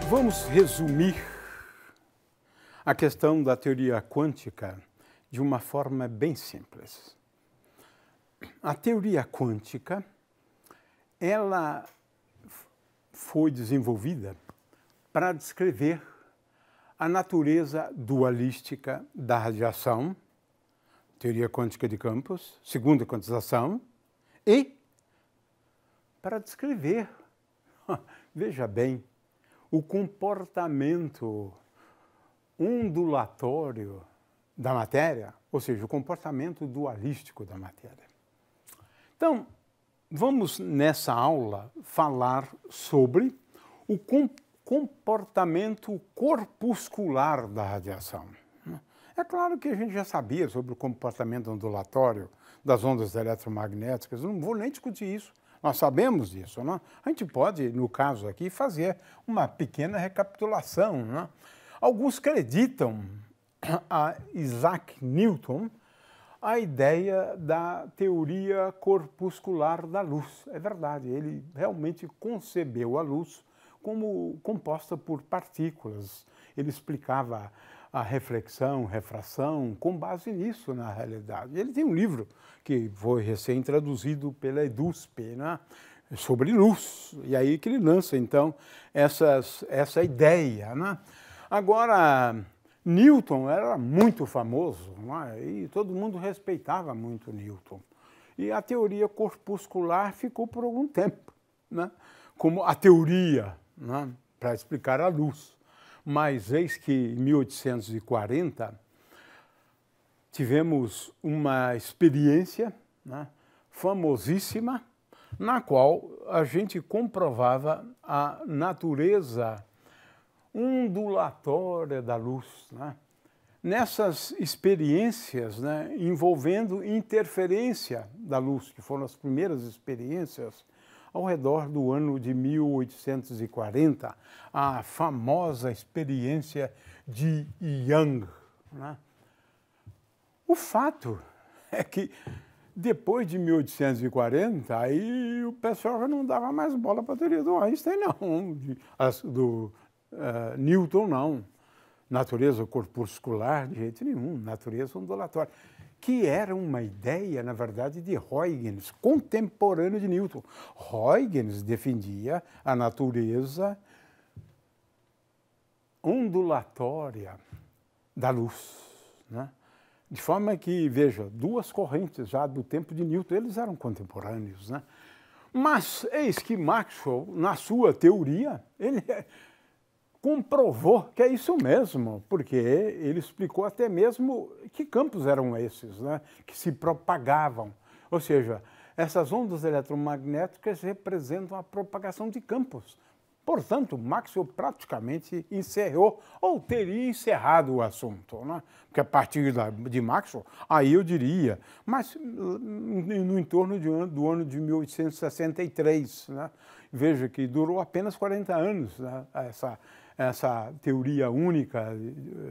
Vamos resumir a questão da teoria quântica de uma forma bem simples. A teoria quântica, ela foi desenvolvida para descrever a natureza dualística da radiação, teoria quântica de campos, segunda quantização, e para descrever, veja bem, o comportamento ondulatório da matéria, ou seja, o comportamento dualístico da matéria. Então, vamos nessa aula falar sobre o comportamento corpuscular da radiação. É claro que a gente já sabia sobre o comportamento ondulatório das ondas eletromagnéticas, não vou nem discutir isso. Nós sabemos disso, não? A gente pode, no caso aqui, fazer uma pequena recapitulação, não? Alguns acreditam a Isaac Newton a ideia da teoria corpuscular da luz. É verdade, ele realmente concebeu a luz como composta por partículas. Ele explicava a reflexão, refração, com base nisso, na realidade. Ele tem um livro que foi recém-traduzido pela EDUSP, né, sobre luz. E aí que ele lança, então, essa ideia, né? Agora, Newton era muito famoso, né, e todo mundo respeitava muito Newton. E a teoria corpuscular ficou por algum tempo, né, como a teoria, né, para explicar a luz. Mas eis que em 1840 tivemos uma experiência, né, famosíssima, na qual a gente comprovava a natureza ondulatória da luz, né? Nessas experiências, né, envolvendo interferência da luz, que foram as primeiras experiências, ao redor do ano de 1840, a famosa experiência de Young, né? O fato é que depois de 1840, aí o pessoal já não dava mais bola para a teoria do Einstein, não, do Newton, não. Natureza corpuscular, de jeito nenhum, natureza ondulatória, que era uma ideia, na verdade, de Huygens, contemporâneo de Newton. Huygens defendia a natureza ondulatória da luz, né? De forma que, veja, duas correntes já do tempo de Newton, eles eram contemporâneos, né? Mas eis que Maxwell, na sua teoria, ele comprovou que é isso mesmo, porque ele explicou até mesmo que campos eram esses, né, que se propagavam. Ou seja, essas ondas eletromagnéticas representam a propagação de campos. Portanto, Maxwell praticamente encerrou, ou teria encerrado o assunto, né? Porque a partir de Maxwell, aí eu diria, mas no entorno do ano de 1863, né? Veja que durou apenas 40 anos, né, essa teoria única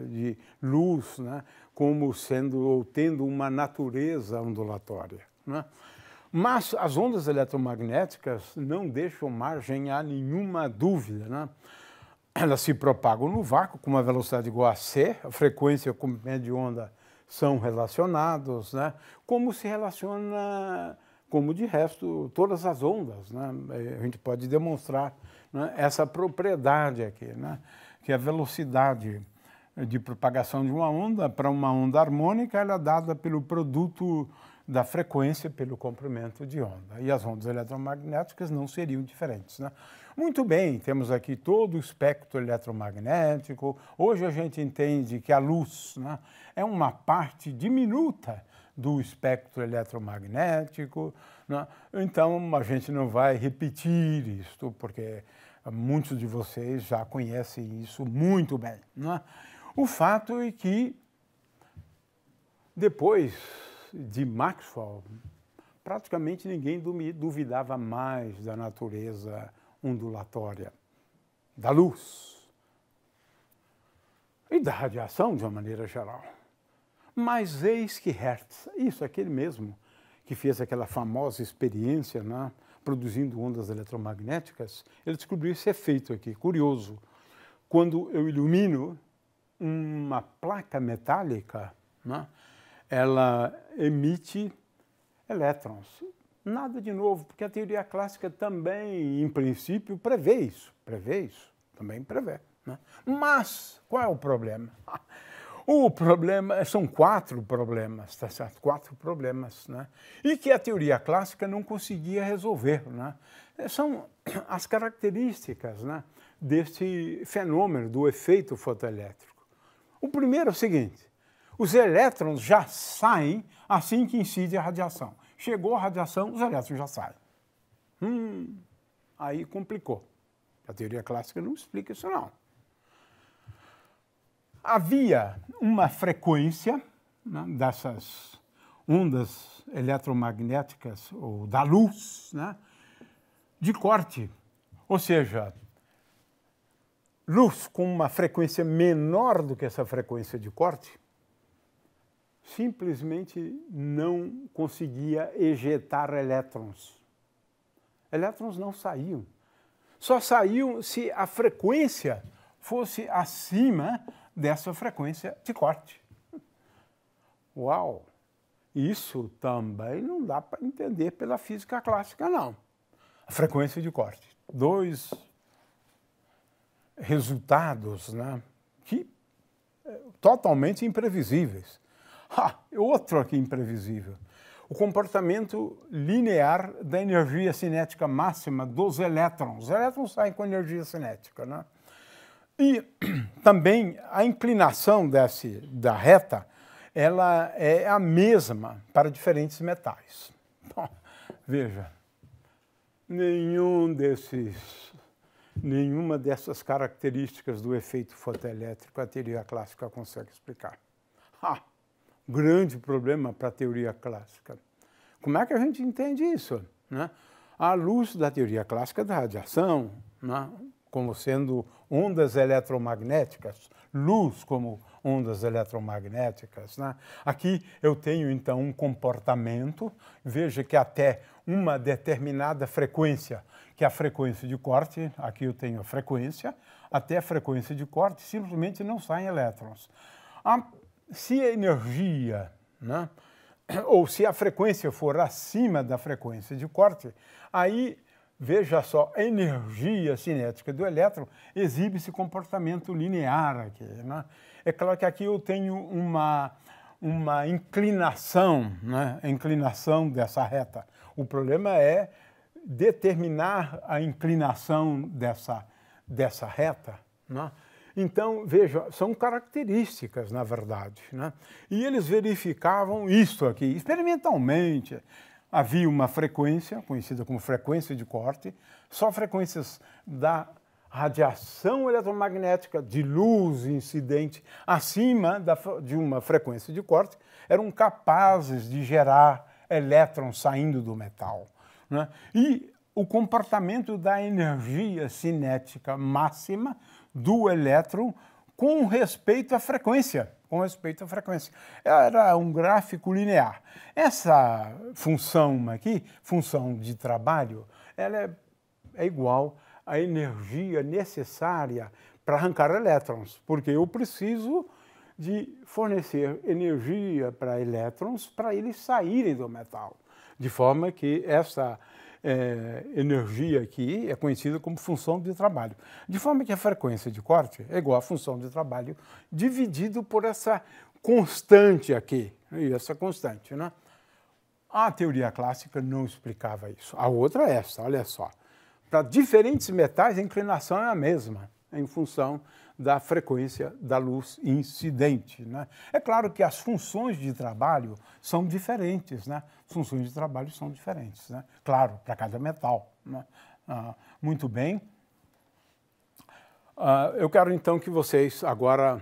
de luz, né, como sendo ou tendo uma natureza ondulatória, né? Mas as ondas eletromagnéticas não deixam margem a nenhuma dúvida, né? Elas se propagam no vácuo com uma velocidade igual a c, a frequência e o comprimento de onda são relacionados, né? Como se relaciona, como de resto, todas as ondas, né? A gente pode demonstrar, né, essa propriedade aqui, né? Que a velocidade de propagação de uma onda para uma onda harmônica ela é dada pelo produto da frequência pelo comprimento de onda. E as ondas eletromagnéticas não seriam diferentes, né? Muito bem, temos aqui todo o espectro eletromagnético. Hoje a gente entende que a luz, né, é uma parte diminuta do espectro eletromagnético, né? Então a gente não vai repetir isto, porque muitos de vocês já conhecem isso muito bem, né? O fato é que depois de Maxwell, praticamente ninguém duvidava mais da natureza ondulatória da luz e da radiação de uma maneira geral. Mas eis que Hertz, isso, aquele mesmo que fez aquela famosa experiência, né, produzindo ondas eletromagnéticas, ele descobriu esse efeito aqui, curioso. quando eu ilumino uma placa metálica, né, ela emite elétrons. Nada de novo, porque a teoria clássica também, em princípio, prevê isso, também prevê. Né? Mas qual é o problema? O problema são 4 problemas, tá certo? 4 problemas, né? E que a teoria clássica não conseguia resolver, né? São as características, né, desse fenômeno do efeito fotoelétrico. O primeiro é o seguinte: os elétrons já saem assim que incide a radiação. Chegou a radiação, os elétrons já saem. Aí complicou. A teoria clássica não explica isso, não. Havia uma frequência, né, dessas ondas eletromagnéticas, ou da luz, né, de corte. Ou seja, luz com uma frequência menor do que essa frequência de corte simplesmente não conseguia ejetar elétrons. Elétrons não saíam. Só saíam se a frequência fosse acima dessa frequência de corte. Uau! Isso também não dá para entender pela física clássica, não. A frequência de corte. 2 resultados, né, que totalmente imprevisíveis. Outro aqui imprevisível. O comportamento linear da energia cinética máxima dos elétrons. Os elétrons saem com energia cinética, né? E também a inclinação da reta, ela é a mesma para diferentes metais. Bom, veja, nenhuma dessas características do efeito fotoelétrico a teoria clássica consegue explicar. Grande problema para a teoria clássica. Como é que a gente entende isso, né? À luz da teoria clássica da radiação, né, como sendo ondas eletromagnéticas, luz como ondas eletromagnéticas, né? Aqui eu tenho, então, um comportamento, veja que até uma determinada frequência, que é a frequência de corte, aqui eu tenho a frequência, até a frequência de corte simplesmente não saem elétrons. Se a energia, né, ou se a frequência for acima da frequência de corte, aí, veja só, a energia cinética do elétron exibe esse comportamento linear aqui, né? É claro que aqui eu tenho uma inclinação, né, a inclinação dessa reta. O problema é determinar a inclinação dessa reta, né? Então, veja, são características, na verdade, né? E eles verificavam isso aqui, experimentalmente. Havia uma frequência, conhecida como frequência de corte, só frequências da radiação eletromagnética de luz incidente acima de uma frequência de corte eram capazes de gerar elétrons saindo do metal, né? E o comportamento da energia cinética máxima do elétron com respeito à frequência. Era um gráfico linear. Essa função aqui, função de trabalho, ela é igual à energia necessária para arrancar elétrons, porque eu preciso de fornecer energia para elétrons para eles saírem do metal. De forma que essa energia aqui é conhecida como função de trabalho. De forma que a frequência de corte é igual à função de trabalho dividido por essa constante aqui. E essa constante, né? A teoria clássica não explicava isso. A outra é essa, olha só. Para diferentes metais, a inclinação é a mesma, em função da frequência da luz incidente, né? É claro que as funções de trabalho são diferentes, né? Funções de trabalho são diferentes, né? Claro, para cada metal, né? Muito bem. Eu quero então que vocês agora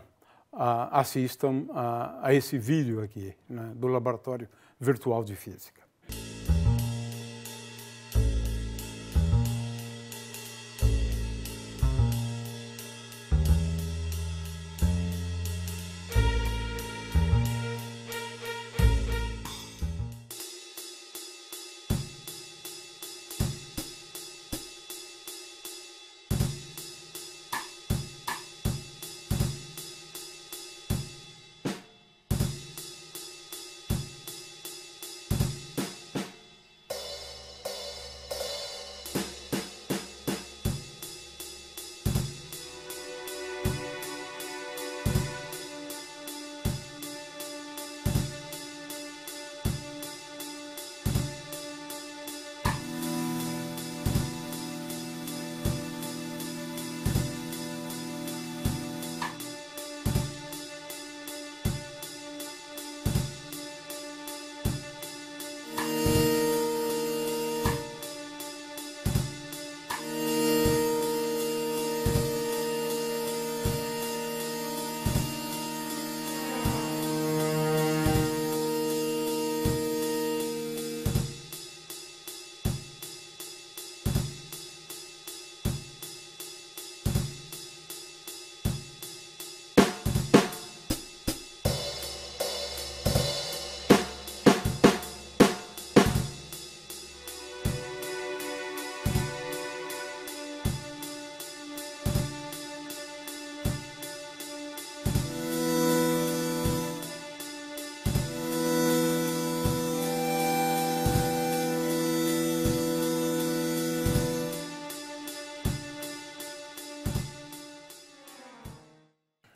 assistam a esse vídeo aqui, né, do Laboratório Virtual de Física.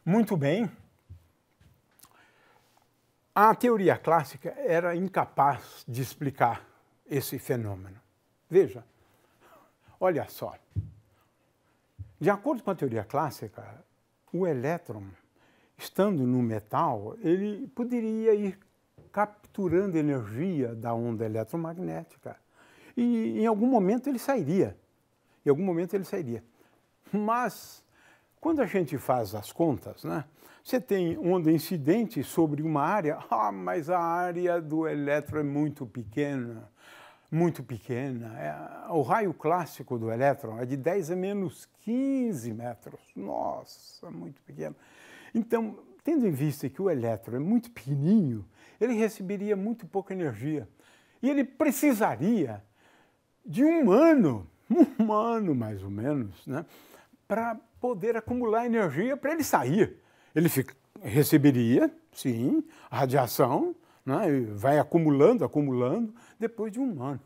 Muito bem. A teoria clássica era incapaz de explicar esse fenômeno. Veja, olha só. De acordo com a teoria clássica, o elétron, estando no metal, ele poderia ir capturando energia da onda eletromagnética e em algum momento ele sairia. Em algum momento ele sairia. Mas, quando a gente faz as contas, né, você tem onda incidente sobre uma área, mas a área do elétron é muito pequena. Muito pequena. O raio clássico do elétron é de 10 a menos 15 metros. Nossa, muito pequeno. Então, tendo em vista que o elétron é muito pequenininho, ele receberia muito pouca energia. E ele precisaria de um ano mais ou menos, né, para poder acumular energia para ele sair. Ele receberia, sim, a radiação, né, e vai acumulando, depois de um ano.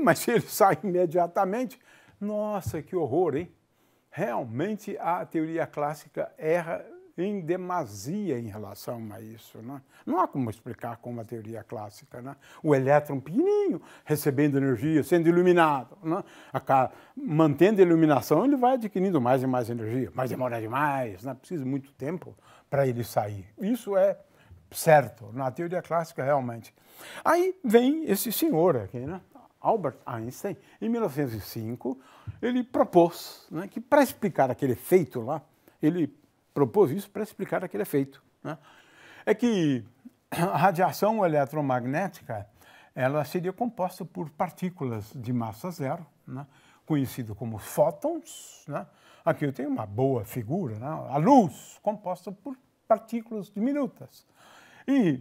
Mas se ele sai imediatamente, nossa, que horror, hein? Realmente a teoria clássica erra em demasia em relação a isso, né? Não há como explicar com a teoria clássica, né? O elétron pequenininho, recebendo energia, sendo iluminado, né? Mantendo a iluminação, ele vai adquirindo mais e mais energia, mas demora demais, né? Precisa de muito tempo para ele sair. Isso é certo, na teoria clássica, realmente. Aí vem esse senhor aqui, né? Albert Einstein, em 1905, ele propôs, né, que para explicar aquele efeito lá, ele propôs isso para explicar aquele efeito, né? É que a radiação eletromagnética ela seria composta por partículas de massa zero, né, conhecido como fótons, né? Aqui eu tenho uma boa figura, né? A luz composta por partículas diminutas. E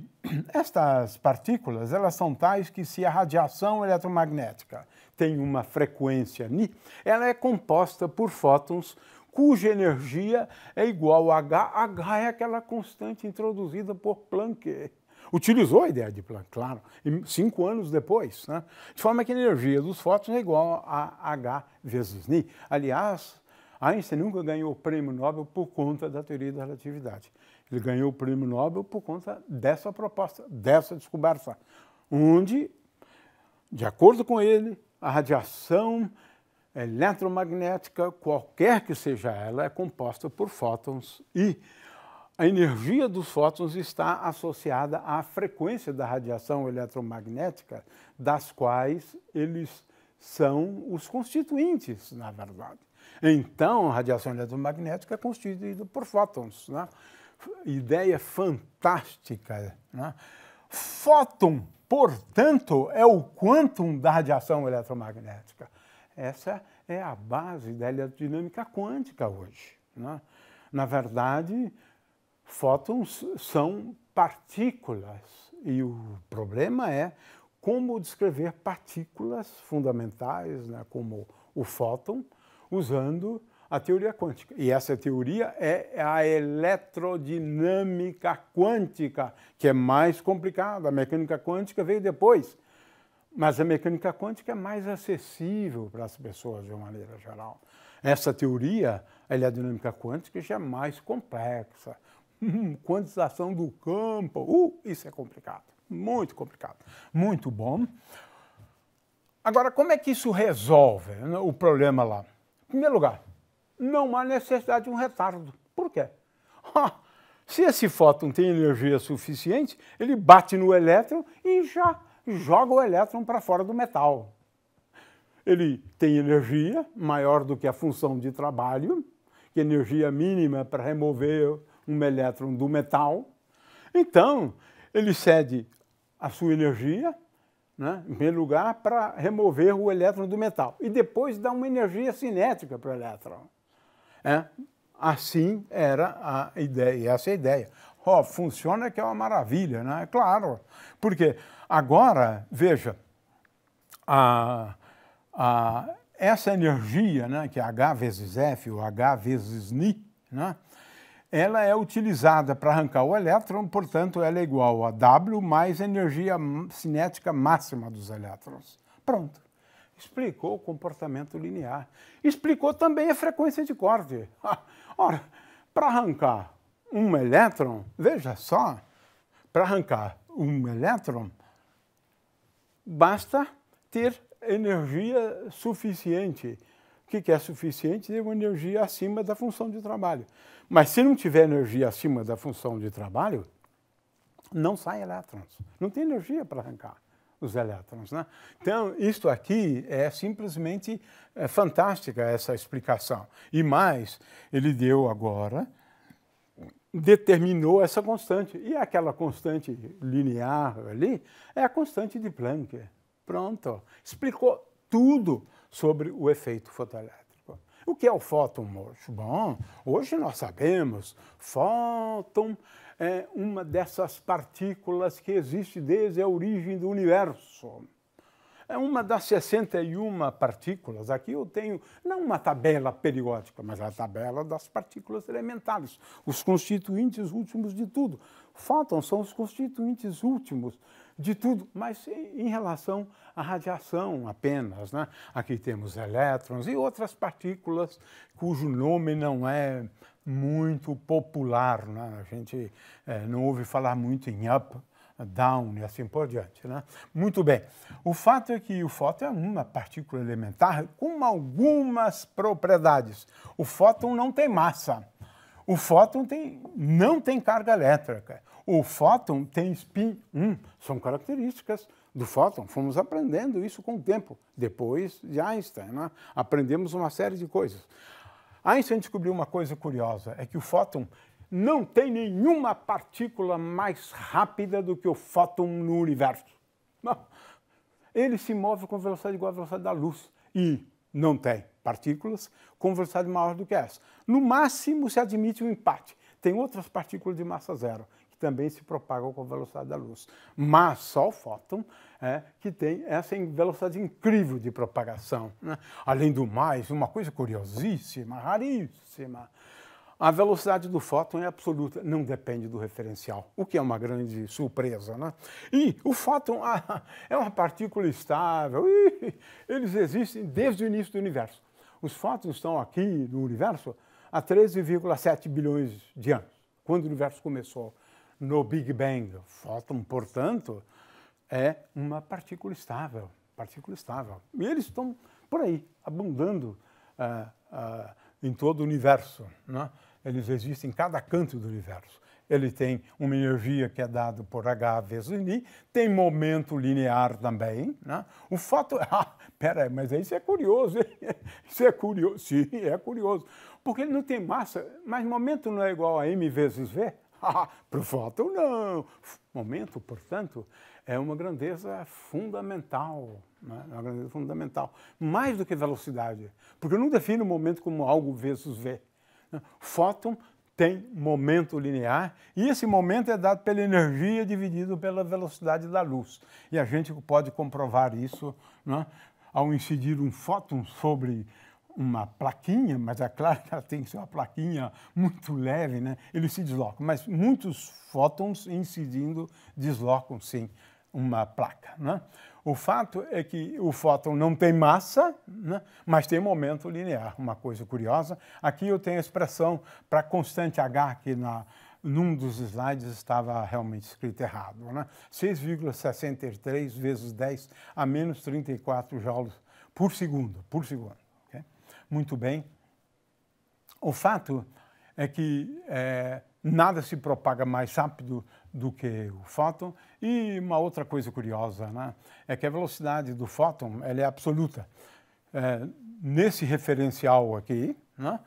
estas partículas elas são tais que se a radiação eletromagnética tem uma frequência Ni, ela é composta por fótons cuja energia é igual a H. H é aquela constante introduzida por Planck. Utilizou a ideia de Planck, claro, 5 anos depois, né? De forma que a energia dos fótons é igual a H vezes Ni. Aliás, Einstein nunca ganhou o prêmio Nobel por conta da teoria da relatividade. Ele ganhou o prêmio Nobel por conta dessa proposta, dessa descoberta, onde, de acordo com ele, a radiação eletromagnética, qualquer que seja ela, é composta por fótons e a energia dos fótons está associada à frequência da radiação eletromagnética, das quais eles são os constituintes, na verdade. Então, a radiação eletromagnética é constituída por fótons, né? Ideia fantástica, né? Fóton, portanto, é o quantum da radiação eletromagnética. Essa é a base da eletrodinâmica quântica hoje, né? Na verdade, fótons são partículas e o problema é como descrever partículas fundamentais, né, como o fóton, usando a teoria quântica. E essa teoria é a eletrodinâmica quântica, que é mais complicada. A mecânica quântica veio depois. Mas a mecânica quântica é mais acessível para as pessoas de uma maneira geral. Essa teoria, a eletrodinâmica quântica, já é mais complexa. Quantização do campo, isso é complicado, muito complicado. Muito bom. Agora, como é que isso resolve, né, o problema lá? Em primeiro lugar, não há necessidade de um retardo. Por quê? Se esse fóton tem energia suficiente, ele bate no elétron e já joga o elétron para fora do metal. Ele tem energia maior do que a função de trabalho, que é energia mínima para remover um elétron do metal. Então, ele cede a sua energia, né, em primeiro lugar, para remover o elétron do metal. E depois dá uma energia cinética para o elétron. Assim era a ideia, essa é a ideia. Funciona que é uma maravilha, né? Claro, porque agora, veja, essa energia, né, que é H vezes F, ou H vezes Ni, né, ela é utilizada para arrancar o elétron, portanto, ela é igual a W mais a energia cinética máxima dos elétrons. Pronto. Explicou o comportamento linear. Explicou também a frequência de corte. Ora, para arrancar um elétron, veja só, para arrancar um elétron, basta ter energia suficiente. O que é suficiente? É uma energia acima da função de trabalho. Mas se não tiver energia acima da função de trabalho, não saem elétrons. Não tem energia para arrancar os elétrons, né? Então, isto aqui é simplesmente fantástica, essa explicação. E mais, ele deu agora, determinou essa constante. E aquela constante linear ali é a constante de Planck. Pronto. Explicou tudo sobre o efeito fotoelétrico. O que é o fóton hoje? Bom, hoje nós sabemos, fóton é uma dessas partículas que existe desde a origem do universo. É uma das 61 partículas. Aqui eu tenho, não uma tabela periódica, mas a tabela das partículas elementares, os constituintes últimos de tudo. Fótons são os constituintes últimos de tudo, mas em relação à radiação apenas, né? Aqui temos elétrons e outras partículas cujo nome não é muito popular, né? A gente não ouve falar muito em up, down e assim por diante, né? Muito bem. O fato é que o fóton é uma partícula elementar com algumas propriedades. O fóton não tem massa. O fóton não tem carga elétrica. O fóton tem spin 1. São características do fóton. Fomos aprendendo isso com o tempo. Depois de Einstein, né? Aprendemos uma série de coisas. Einstein descobriu uma coisa curiosa, é que o fóton não tem nenhuma partícula mais rápida do que o fóton no universo. Não. Ele se move com velocidade igual à velocidade da luz e não tem partículas com velocidade maior do que essa. No máximo se admite um empate. Tem outras partículas de massa zero que também se propagam com a velocidade da luz. Mas só o fóton que tem essa velocidade incrível de propagação, né? Além do mais, uma coisa curiosíssima, raríssima, a velocidade do fóton é absoluta, não depende do referencial, o que é uma grande surpresa, né? E o fóton é uma partícula estável, eles existem desde o início do universo. Os fótons estão aqui no universo há 13,7 bilhões de anos, quando o universo começou, no Big Bang. O fóton, portanto, é uma partícula estável, E eles estão por aí, abundando em todo o universo, né? Eles existem em cada canto do universo. Ele tem uma energia que é dada por H vezes I, tem momento linear também, né? O fóton... peraí, mas isso é curioso, hein? Isso é curioso, sim, é curioso. Porque ele não tem massa, mas momento não é igual a m vezes v? Para o fóton, não. Momento, portanto, é uma grandeza fundamental, né? Uma grandeza fundamental. Mais do que velocidade, porque eu não defino o momento como algo vezes v. Fóton tem momento linear e esse momento é dado pela energia dividido pela velocidade da luz. E a gente pode comprovar isso, né, ao incidir um fóton sobre uma plaquinha, mas é claro que ela tem que ser uma plaquinha muito leve, né? Ele se desloca, mas muitos fótons incidindo deslocam, sim, uma placa, né? O fato é que o fóton não tem massa, né? Mas tem momento linear, uma coisa curiosa. Aqui eu tenho a expressão para constante H, que num dos slides estava realmente escrito errado, né? 6,63 vezes 10 a menos 34 joules por segundo, okay? Muito bem. O fato é que nada se propaga mais rápido do que o fóton. E uma outra coisa curiosa, né, é que a velocidade do fóton ela é absoluta. Nesse referencial aqui, né,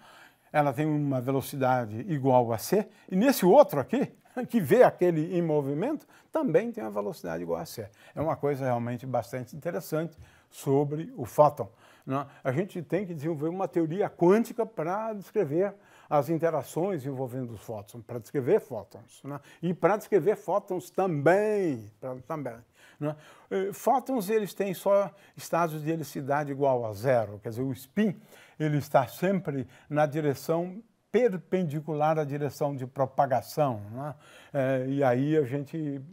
ela tem uma velocidade igual a c, e nesse outro aqui, que vê aquele em movimento, também tem uma velocidade igual a c. É uma coisa realmente bastante interessante sobre o fóton, né? A gente tem que desenvolver uma teoria quântica para descrever as interações envolvendo os fótons, para descrever fótons, né? E para descrever fótons também, né? Fótons, eles têm só estados de helicidade igual a zero, quer dizer, o spin ele está sempre na direção perpendicular à direção de propagação, né? E aí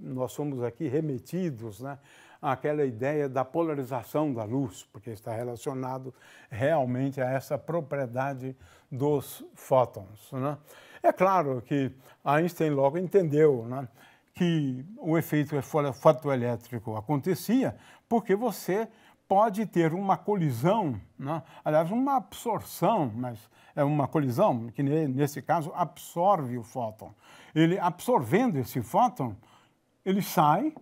nós somos aqui remetidos, né, àquela ideia da polarização da luz, porque está relacionado realmente a essa propriedade dos fótons, né? É claro que Einstein logo entendeu, né, que o efeito fotoelétrico acontecia porque você pode ter uma colisão, né, aliás, uma absorção, mas é uma colisão que, nesse caso, absorve o fóton. Ele, absorvendo esse fóton, ele sai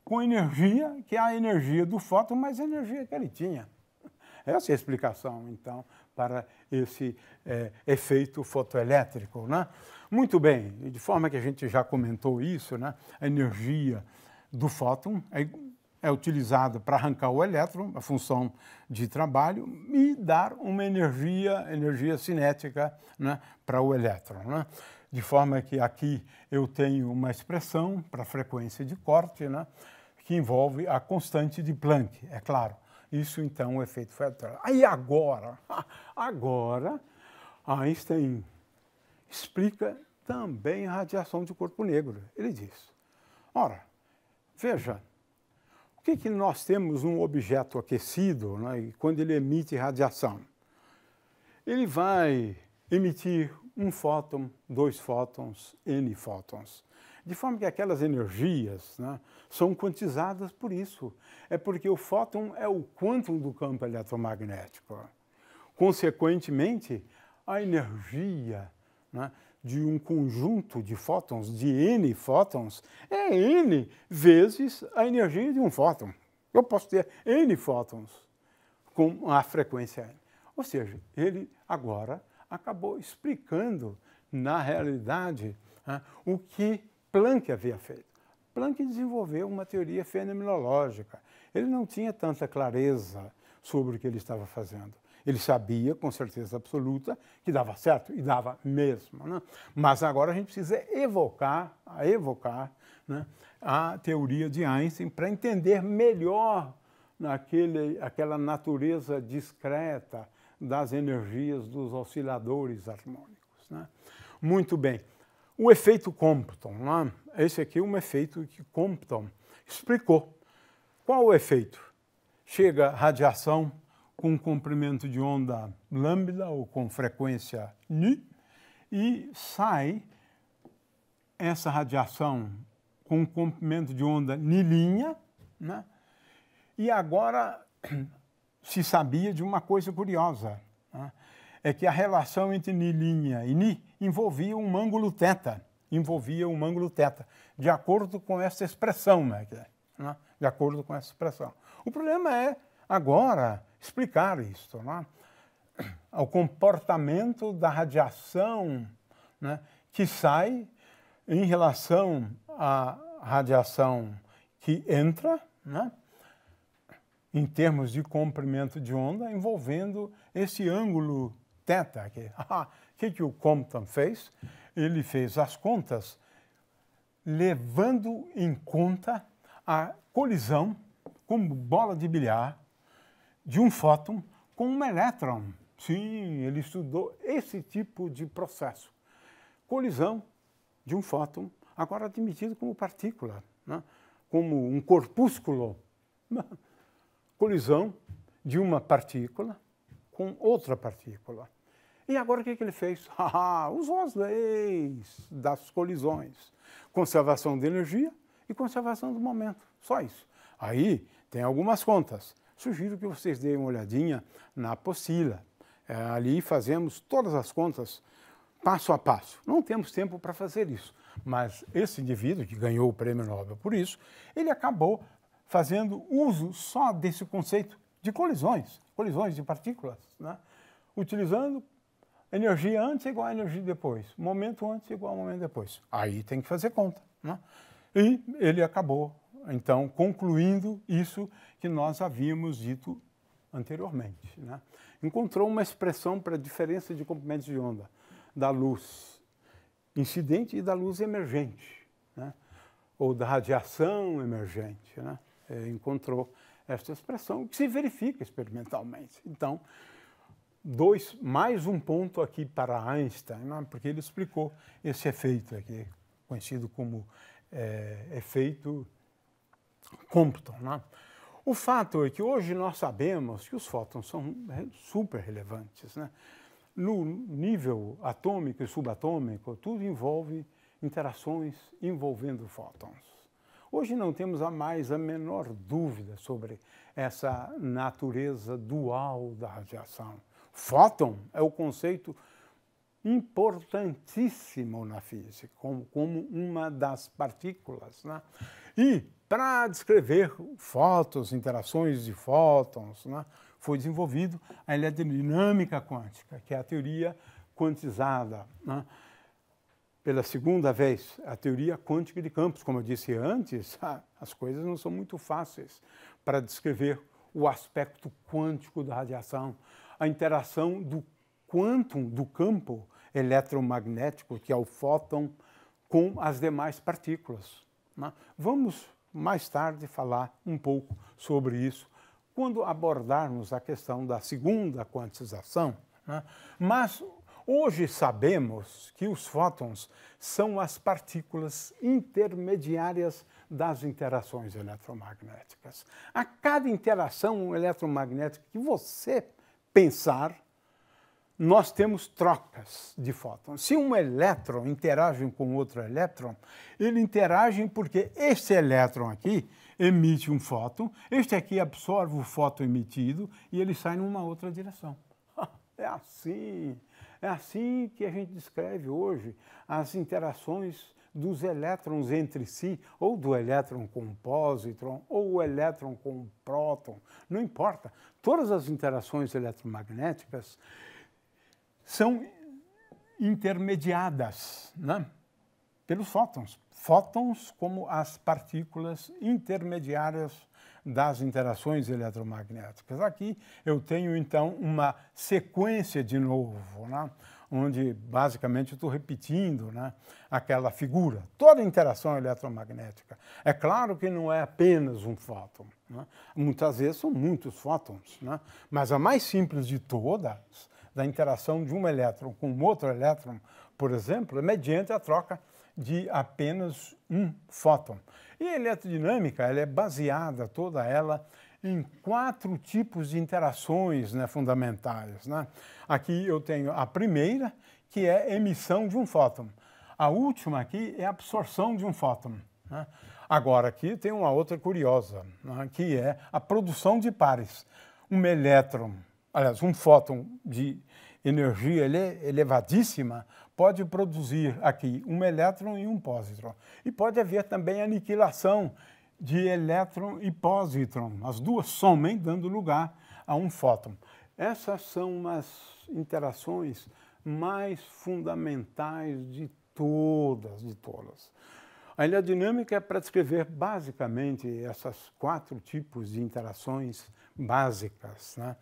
com energia, que é a energia do fóton, mas a energia que ele tinha. Essa é a explicação, então, para esse efeito fotoelétrico, né? Muito bem, de forma que a gente já comentou isso, né? A energia do fóton é utilizada para arrancar o elétron, a função de trabalho, e dar uma energia cinética, né, para o elétron, né? De forma que aqui eu tenho uma expressão para a frequência de corte, né, que envolve a constante de Planck, é claro. Isso, então, é o efeito fotoelétrico. Aí agora Einstein explica também a radiação de corpo negro. Ele diz, ora, veja, o que nós temos um objeto aquecido, né, e quando ele emite radiação? Ele vai emitir um fóton, 2 fótons, N fótons. De forma que aquelas energias, né, são quantizadas por isso. É porque o fóton é o quantum do campo eletromagnético. Consequentemente, a energia, né, de um conjunto de fótons, de N fótons, é N vezes a energia de um fóton. Eu posso ter N fótons com a frequência N. Ou seja, ele agora acabou explicando, na realidade, né, o que Planck havia feito. Planck desenvolveu uma teoria fenomenológica. Ele não tinha tanta clareza sobre o que ele estava fazendo. Ele sabia, com certeza absoluta, que dava certo, e dava mesmo, né? Mas agora a gente precisa evocar, né, a teoria de Einstein para entender melhor aquela natureza discreta das energias dos osciladores harmônicos, né? Muito bem. O efeito Compton, né? Esse aqui é um efeito que Compton explicou. Qual o efeito? Chega radiação com comprimento de onda lambda ou com frequência νe e sai essa radiação com comprimento de onda nilinha, né? E agora se sabia de uma coisa curiosa, né? É que a relação entre nilinha e ni envolvia um ângulo θ, de acordo com essa expressão, né? De acordo com essa expressão. O problema é, agora, explicar isso, né? O comportamento da radiação, né, que sai em relação à radiação que entra, né, em termos de comprimento de onda, envolvendo esse ângulo θ aqui. O que o Compton fez? Ele fez as contas levando em conta a colisão, como bola de bilhar, de um fóton com um elétron. Sim, ele estudou esse tipo de processo. Colisão de um fóton, agora admitido como partícula, né? Como um corpúsculo. Colisão de uma partícula com outra partícula. E agora o que ele fez? Usou as leis das colisões. Conservação de energia e conservação do momento. Só isso. Aí tem algumas contas. Sugiro que vocês deem uma olhadinha na apostila. Ali fazemos todas as contas passo a passo. Não temos tempo para fazer isso, mas esse indivíduo que ganhou o prêmio Nobel por isso, ele acabou fazendo uso só desse conceito de colisões de partículas, né? Utilizando energia antes igual a energia depois, momento antes igual a momento depois. Aí tem que fazer conta, né? E ele acabou, então, concluindo isso que nós havíamos dito anteriormente, né? Encontrou uma expressão para a diferença de comprimentos de onda da luz incidente e da luz emergente, né? Ou da radiação emergente, né? Encontrou esta expressão que se verifica experimentalmente. Então, mais um ponto aqui para Einstein, né? Porque ele explicou esse efeito aqui, conhecido como efeito Compton, né? O fato é que hoje nós sabemos que os fótons são super relevantes, né? no nível atômico e subatômico, tudo envolve interações envolvendo fótons. Hoje não temos mais a menor dúvida sobre essa natureza dual da radiação. Fóton é o conceito importantíssimo na física, como uma das partículas, né? E para descrever fótons, interações de fótons, né, foi desenvolvido a eletrodinâmica quântica, que é a teoria quantizada, né? Pela segunda vez, a teoria quântica de campos. Como eu disse antes, as coisas não são muito fáceis para descrever o aspecto quântico da radiação, a interação do quantum, do campo eletromagnético, que é o fóton, com as demais partículas, né? Vamos mais tarde falar um pouco sobre isso, quando abordarmos a questão da segunda quantização, né? Mas hoje sabemos que os fótons são as partículas intermediárias das interações eletromagnéticas. A cada interação eletromagnética que você pensar, nós temos trocas de fótons. Se um elétron interage com outro elétron, ele interage porque este elétron aqui emite um fóton, este aqui absorve o fóton emitido e ele sai numa outra direção. É assim que a gente descreve hoje as interações dos elétrons entre si, ou do elétron com o pósitron, ou o elétron com o próton, não importa. Todas as interações eletromagnéticas são intermediadas, né, pelos fótons. Fótons como as partículas intermediárias das interações eletromagnéticas. Aqui eu tenho, então, uma sequência de novo, né, onde, basicamente, eu estou repetindo, né, aquela figura. Toda interação eletromagnética. É claro que não é apenas um fóton, né? Muitas vezes são muitos fótons, né? Mas a mais simples de todas, da interação de um elétron com outro elétron, por exemplo, é mediante a troca de apenas um fóton. E a eletrodinâmica, ela é baseada, toda ela, em 4 tipos de interações, né, fundamentais, né? Aqui eu tenho a primeira, que é a emissão de um fóton. A última aqui é a absorção de um fóton, né? Agora aqui tem uma outra curiosa, né, que é a produção de pares. Um elétron, aliás, um fóton de energia elevadíssima pode produzir aqui um elétron e um pósitron. E pode haver também aniquilação de elétron e pósitron. As duas somem, dando lugar a um fóton. Essas são as interações mais fundamentais de todas. A eletrodinâmica é para descrever basicamente esses 4 tipos de interações básicas, né?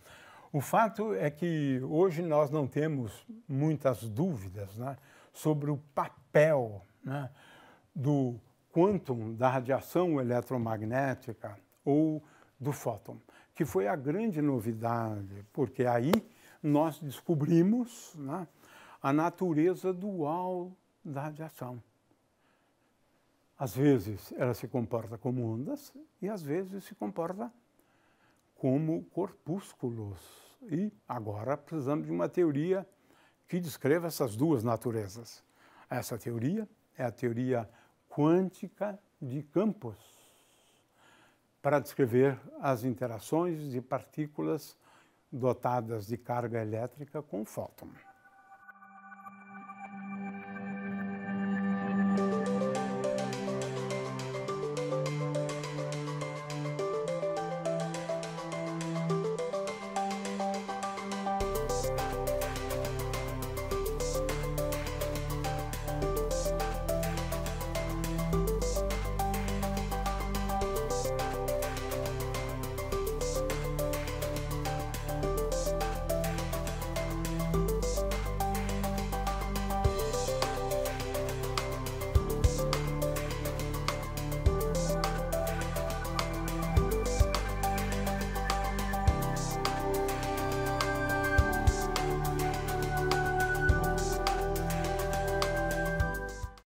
O fato é que hoje nós não temos muitas dúvidas, né, sobre o papel, né, do quantum da radiação eletromagnética ou do fóton, que foi a grande novidade, porque aí nós descobrimos, né, a natureza dual da radiação. Às vezes ela se comporta como ondas e às vezes se comporta como corpúsculos. E agora precisamos de uma teoria que descreva essas duas naturezas. Essa teoria é a teoria quântica de campos, para descrever as interações de partículas dotadas de carga elétrica com fóton.